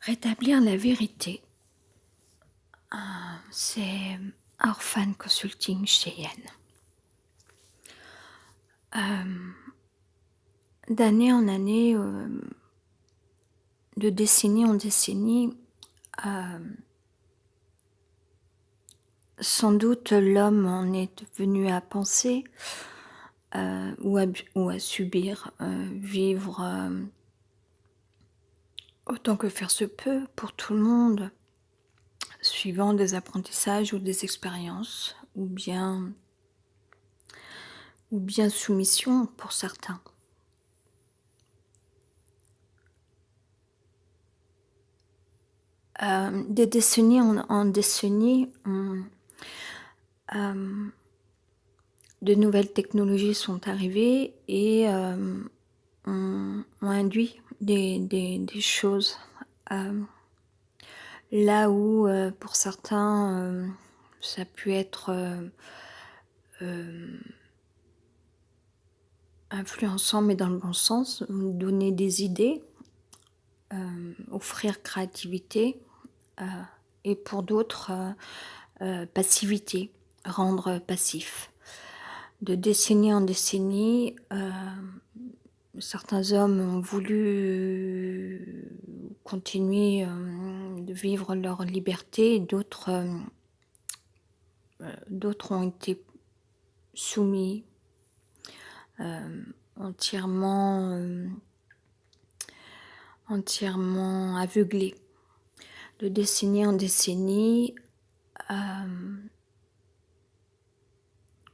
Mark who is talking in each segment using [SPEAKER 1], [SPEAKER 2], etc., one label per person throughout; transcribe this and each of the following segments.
[SPEAKER 1] Rétablir la vérité. C'est Orphan Consulting chez Yann. D'année en année, de décennie en décennie, sans doute l'homme en est venu à penser ou à subir, vivre autant que faire se peut pour tout le monde, suivant des apprentissages ou des expériences, ou bien soumission pour certains. Des décennies en décennies, de nouvelles technologies sont arrivées et ont induit des choses. Là où, pour certains, ça a pu être influençant, mais dans le bon sens, donner des idées, offrir créativité, et pour d'autres, passivité, rendre passif. De décennie en décennie, certains hommes ont voulu continuer de vivre leur liberté, et d'autres ont été soumis, entièrement aveuglés. De décennie en décennie,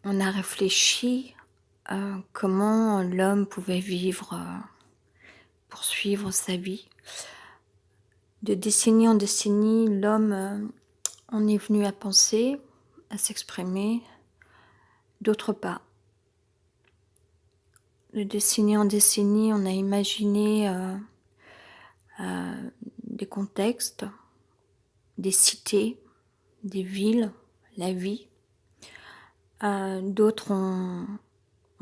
[SPEAKER 1] on a réfléchi comment l'homme pouvait vivre, poursuivre sa vie. De décennie en décennie, l'homme en est venu à penser, à s'exprimer, d'autres pas. De décennie en décennie, on a imaginé des contextes, des cités, des villes, la vie. D'autres ont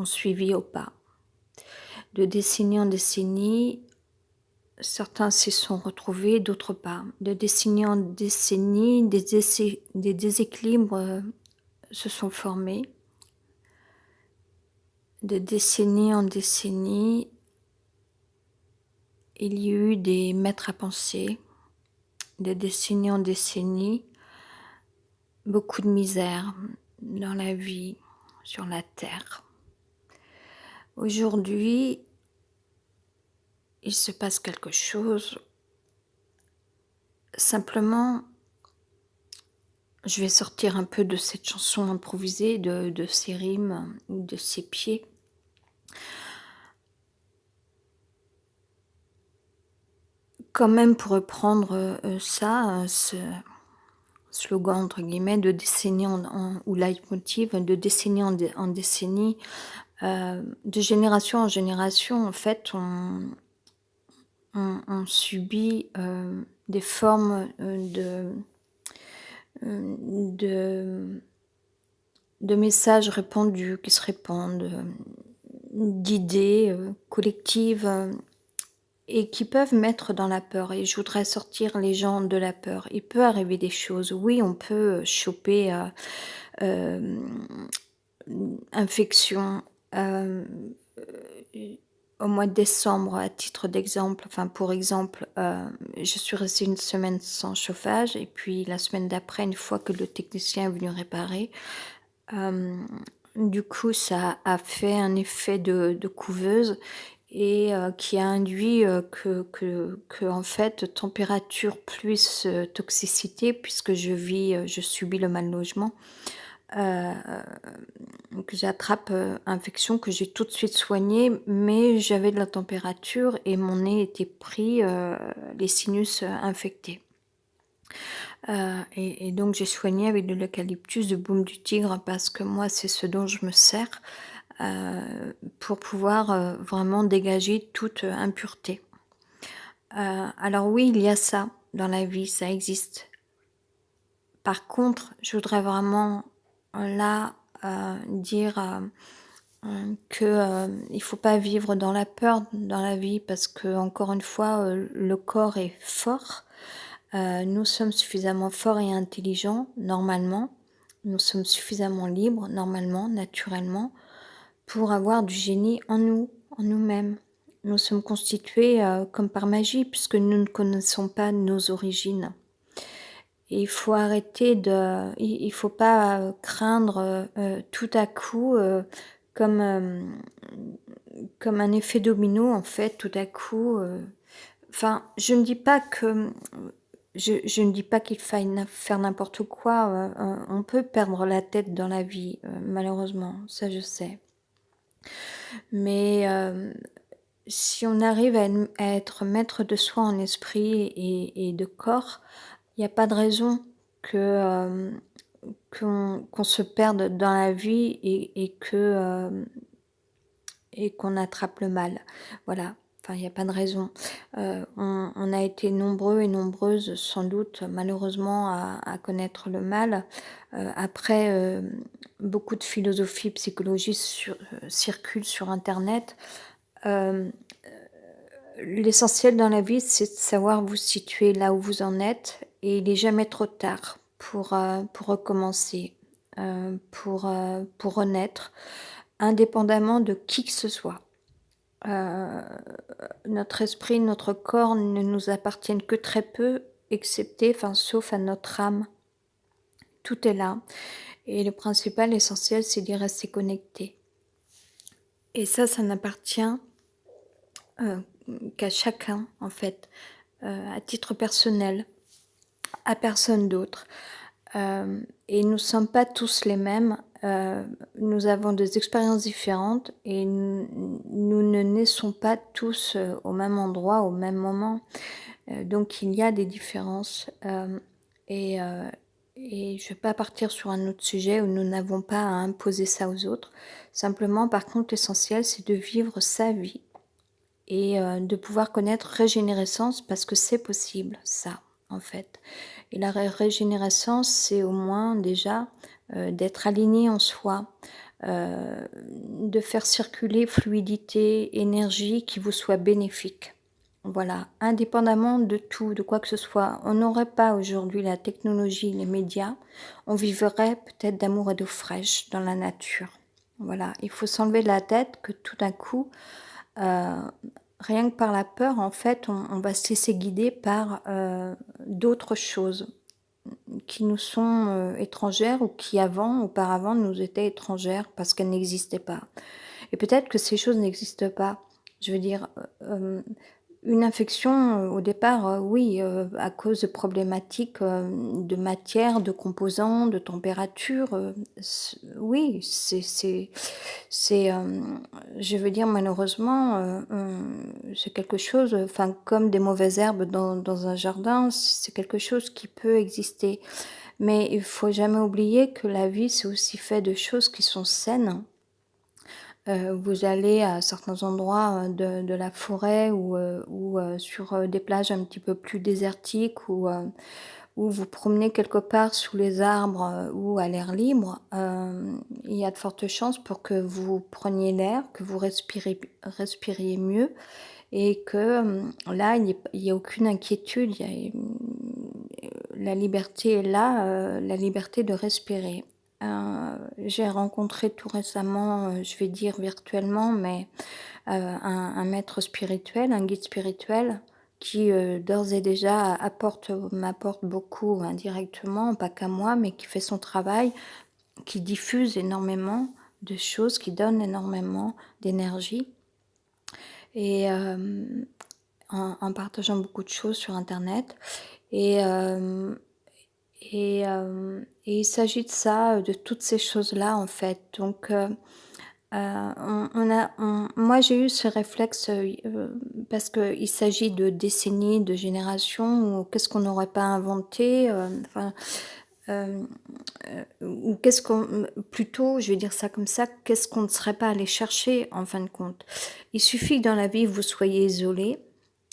[SPEAKER 1] suivi au pas. De décennie en décennie, certains s'y sont retrouvés, d'autres pas. De décennie en décennie, des déséquilibres se sont formés. De décennie en décennie, il y a eu des maîtres à penser. De décennie en décennie, beaucoup de misère dans la vie, sur la terre. Aujourd'hui, il se passe quelque chose. Simplement, je vais sortir un peu de cette chanson improvisée, de ces rimes ou de ces pieds. Quand même, pour reprendre ce slogan entre guillemets de décennie ou leitmotiv de décennie en décennie, de génération en génération, en fait, on subit des formes de messages répandus qui se répandent, d'idées collectives et qui peuvent mettre dans la peur. Et je voudrais sortir les gens de la peur. Il peut arriver des choses. Oui, on peut choper infection au mois de décembre, à titre d'exemple. Pour exemple, je suis restée une semaine sans chauffage et puis la semaine d'après, une fois que le technicien est venu réparer, du coup, ça a fait un effet de couveuse et qui a induit que en fait, température plus toxicité, puisque je subis le mal logement, que j'attrape infection que j'ai tout de suite soignée, mais j'avais de la température et mon nez était pris, les sinus infectés. Et donc j'ai soigné avec de l'eucalyptus, de baume du tigre, parce que moi c'est ce dont je me sers pour pouvoir vraiment dégager toute impureté. Alors oui, il y a ça dans la vie, ça existe. Par contre, je voudrais vraiment là dire Il faut pas vivre dans la peur dans la vie parce que encore une fois, le corps est fort. Nous sommes suffisamment forts et intelligents normalement. Nous sommes suffisamment libres normalement, naturellement, pour avoir du génie en nous, en nous-mêmes. Nous sommes constitués, comme par magie puisque nous ne connaissons pas nos origines. Et il faut arrêter de il faut pas, craindre, tout à coup, comme, comme un effet domino en fait, tout à coup, enfin, je ne dis pas que, je ne dis pas qu'il faille faire n'importe quoi, on peut perdre la tête dans la vie, malheureusement, ça je sais. Mais, si on arrive à être maître de soi en esprit et de corps, il y a pas de raison que, qu'on se perde dans la vie et qu'on attrape le mal. Voilà, enfin il y a pas de raison. On a été nombreux et nombreuses sans doute malheureusement à connaître le mal. Après, beaucoup de philosophie, psychologie circulent sur internet. Hem, L'essentiel dans la vie, c'est de savoir vous situer là où vous en êtes et il est jamais trop tard pour recommencer, pour renaître, indépendamment de qui que ce soit. Heu, Notre esprit, notre corps ne nous appartiennent que très peu, excepté, enfin, sauf à notre âme. Tout est là et le principal, l'essentiel, c'est d'y rester connecté et ça n'appartient, heu, qu'à chacun, en fait, à titre personnel, à personne d'autre. Et nous ne sommes pas tous les mêmes, nous avons des expériences différentes et nous ne naissons pas tous, au même endroit, au même moment. Donc il y a des différences, et heu et je ne vais pas partir sur un autre sujet où nous n'avons pas à imposer ça aux autres. Simplement, par contre, l'essentiel, c'est de vivre sa vie et de pouvoir connaître régénérescence parce que c'est possible ça, en fait. Et la régénérescence, c'est au moins déjà, d'être aligné en soi, de faire circuler fluidité, énergie qui vous soit bénéfique. Voilà, indépendamment de tout, de quoi que ce soit. On n'aurait pas aujourd'hui la technologie, les médias, on vivrait peut-être d'amour et d'eau fraîche dans la nature. Voilà, il faut s'enlever de la tête que tout d'un coup, Heu, rien que par la peur, en fait, on va se laisser guider par, d'autres choses qui nous sont, étrangères ou qui auparavant nous étaient étrangères parce qu'elles n'existaient pas. Et peut-être que ces choses n'existent pas. Je veux dire, une infection, au départ, oui, à cause de problématiques, de matière, de composants, de température, oui, c'est, je veux dire malheureusement, c'est quelque chose, enfin comme des mauvaises herbes dans un jardin, c'est quelque chose qui peut exister. Mais il faut jamais oublier que la vie, c'est aussi fait de choses qui sont saines. Vous allez à certains endroits, de la forêt ou sur, des plages un petit peu plus désertiques ou vous promenez quelque part sous les arbres, ou à l'air libre, il y a de fortes chances pour que vous preniez l'air, que vous respiriez mieux et que, là, il y ait aucune inquiétude, la liberté est là, la liberté de respirer. J'ai rencontré tout récemment, je vais dire virtuellement, mais un maître spirituel, un guide spirituel qui, d'ores et déjà m'apporte beaucoup indirectement, pas qu'à moi, mais qui fait son travail, qui diffuse énormément de choses, qui donne énormément d'énergie et en partageant beaucoup de choses sur internet et et il s'agit de ça, de toutes ces choses-là, en fait. Donc moi, j'ai eu ce réflexe, parce qu'il s'agit de décennies, de générations où qu'est-ce qu'on n'aurait pas inventé, enfin, hem, ou qu'est-ce qu'on plutôt, je vais dire ça comme ça, qu'est-ce qu'on ne serait pas allé chercher, en fin de compte? Il suffit que dans la vie, vous soyez isolé,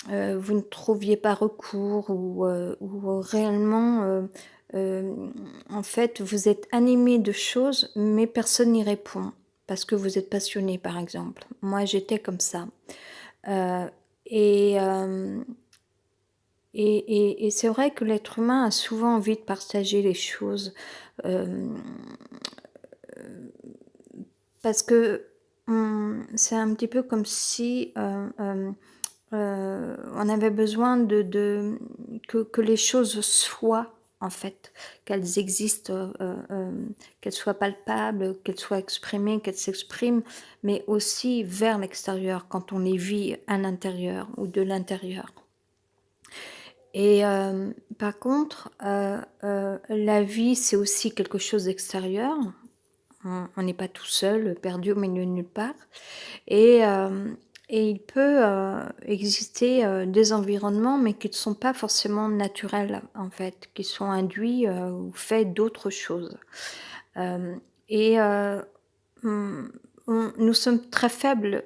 [SPEAKER 1] vous ne trouviez pas recours ou réellement, en fait, vous êtes animé de choses, mais personne n'y répond. parce que vous êtes passionné, par exemple. Moi, j'étais comme ça. Heu et hem et c'est vrai que l'être humain a souvent envie de partager les choses, hem, parce que, c'est un petit peu comme si, on avait besoin que les choses soient, en fait, qu'elles existent, qu'elles soient palpables, qu'elles soient exprimées, qu'elles s'expriment, mais aussi vers l'extérieur quand on les vit à l'intérieur ou de l'intérieur. Et par contre, la vie, c'est aussi quelque chose d'extérieur. On n'est pas tout seul, perdu au milieu de nulle part. Et il peut, exister, des environnements, mais qui ne sont pas forcément naturels, en fait, qui sont induits, ou faits d'autres choses. Hem et mmh, nous sommes très faibles,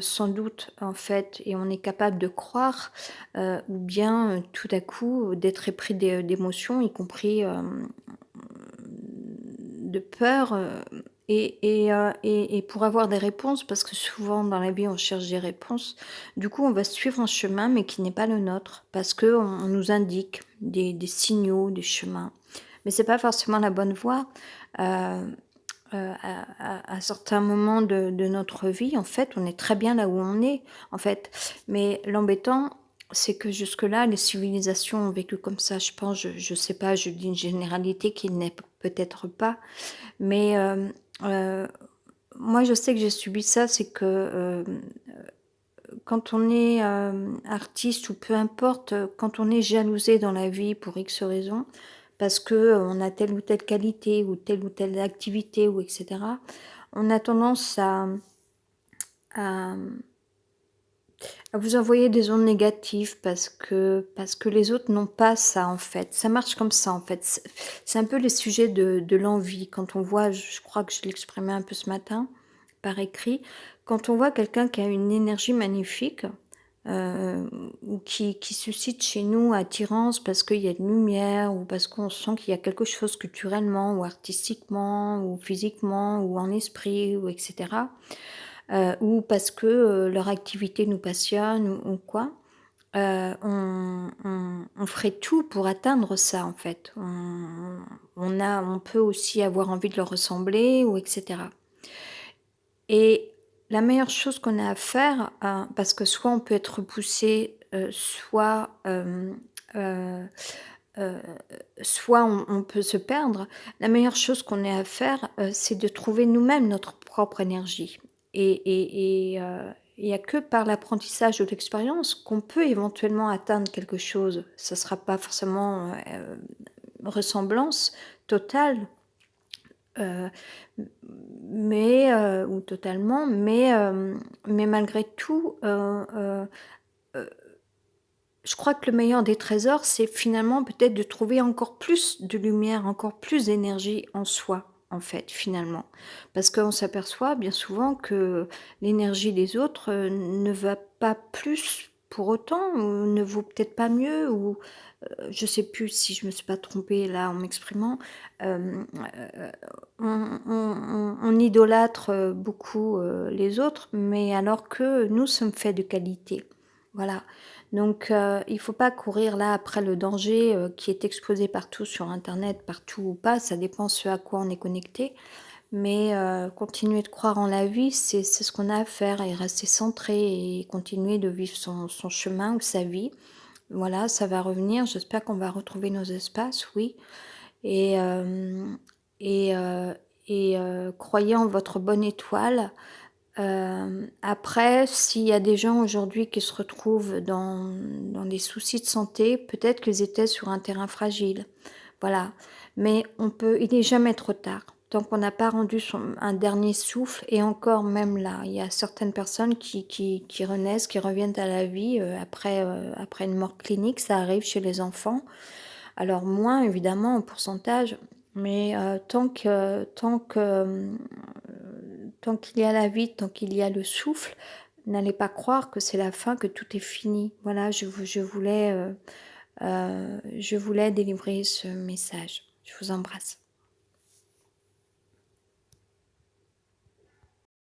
[SPEAKER 1] sans doute, en fait, et on est capable de croire, ou bien, tout à coup, d'être épris d'émotions, y compris, de peur, et pour avoir des réponses, parce que souvent dans la vie on cherche des réponses, du coup on va suivre un chemin mais qui n'est pas le nôtre, parce qu'on nous indique des signaux, des chemins. Mais c'est pas forcément la bonne voie. Heu à certains moments de notre vie, en fait, on est très bien là où on est, en fait. Mais l'embêtant, c'est que jusque-là, les civilisations ont vécu comme ça. Je pense, je sais pas, je dis une généralité qui n'est peut-être pas, mais heu, moi, je sais que j'ai subi ça, c'est que, quand on est, artiste ou peu importe, quand on est jalousé dans la vie pour X raisons, parce que, on a telle ou telle qualité ou telle activité ou et cetera, on a tendance à, à vous envoyer des ondes négatives parce que les autres n'ont pas ça, en fait. Ça marche comme ça, en fait. C'est un peu les sujets de l'envie. Quand on voit, je crois que je l'exprimais un peu ce matin par écrit, quand on voit quelqu'un qui a une énergie magnifique, heu, ou qui suscite chez nous attirance parce qu'il y a une lumière ou parce qu'on sent qu'il y a quelque chose culturellement ou artistiquement ou physiquement ou en esprit ou et cetera, ou parce que, leur activité nous passionne ou quoi, on ferait tout pour atteindre ça, en fait. On peut aussi avoir envie de leur ressembler ou et cetera. Et la meilleure chose qu'on a à faire, parce que soit on peut être repoussé, heu, soit on peut se perdre. La meilleure chose qu'on ait à faire, c'est de trouver nous-mêmes notre propre énergie il y a que par l'apprentissage de l'expérience qu'on peut éventuellement atteindre quelque chose. Ça sera pas forcément, ressemblance totale, Heu, m mais ou totalement, mais malgré tout, heu, je crois que le meilleur des trésors, c'est finalement peut-être de trouver encore plus de lumière, encore plus d'énergie en soi, en fait, finalement. Parce qu'on s'aperçoit bien souvent que l'énergie des autres, ne va pas plus pour autant ou ne vaut peut-être pas mieux ou, je sais plus si je me suis pas trompée là en m'exprimant. On idolâtre, beaucoup, les autres, mais alors que nous sommes faits de qualité. Voilà. Donc il faut pas courir là après le danger, qui est exposé partout sur internet, partout ou pas, ça dépend ce à quoi on est connecté. Mais continuer de croire en la vie, c'est ce qu'on a à faire et rester centré et continuer de vivre son chemin ou sa vie. Voilà, ça va revenir, j'espère qu'on va retrouver nos espaces, oui. Et hem et croyez en votre bonne étoile. Après, s'il y a des gens aujourd'hui qui se retrouvent dans des soucis de santé, peut-être qu'ils étaient sur un terrain fragile. Voilà. Mais il n'est jamais trop tard. Tant qu'on n'a pas rendu un dernier souffle et encore même là, il y a certaines personnes qui renaissent, qui reviennent à la vie, après une mort clinique, ça arrive chez les enfants. Alors moins évidemment en pourcentage, mais tant qu'il y a la vie, tant qu'il y a le souffle, n'allez pas croire que c'est la fin, que tout est fini. Voilà, je voulais délivrer ce message. Je vous embrasse.